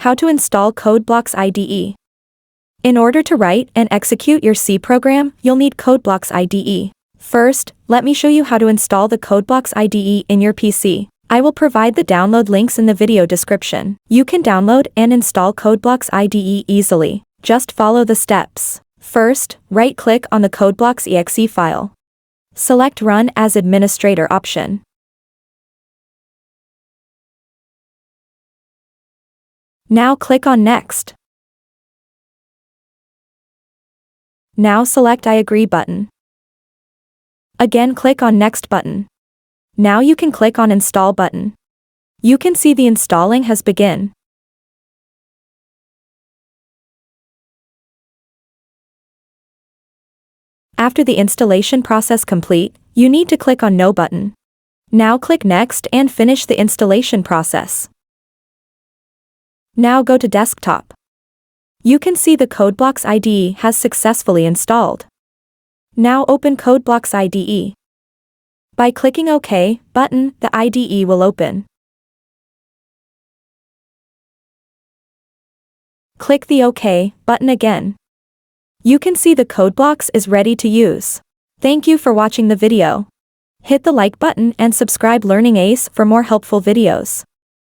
How to install Code Blocks IDE. In order to write and execute your C program, you'll need Code Blocks IDE. First, let me show you how to install the Code Blocks IDE in your PC. I will provide the download links in the video description. You can download and install Code Blocks IDE easily. Just follow the steps. First, right-click on the Code Blocks Exe file. Select Run as Administrator option. Now click on Next. Now select I agree button. Again click on Next button. Now you can click on Install button. You can see the installing has begun. After the installation process complete, you need to click on No button. Now click Next and finish the installation process. Now go to Desktop. You can see the Code Blocks IDE has successfully installed. Now open Code Blocks IDE. By clicking OK button, the IDE will open. Click the OK button again. You can see the Code Blocks is ready to use. Thank you for watching the video. Hit the like button and subscribe Learning Ace for more helpful videos.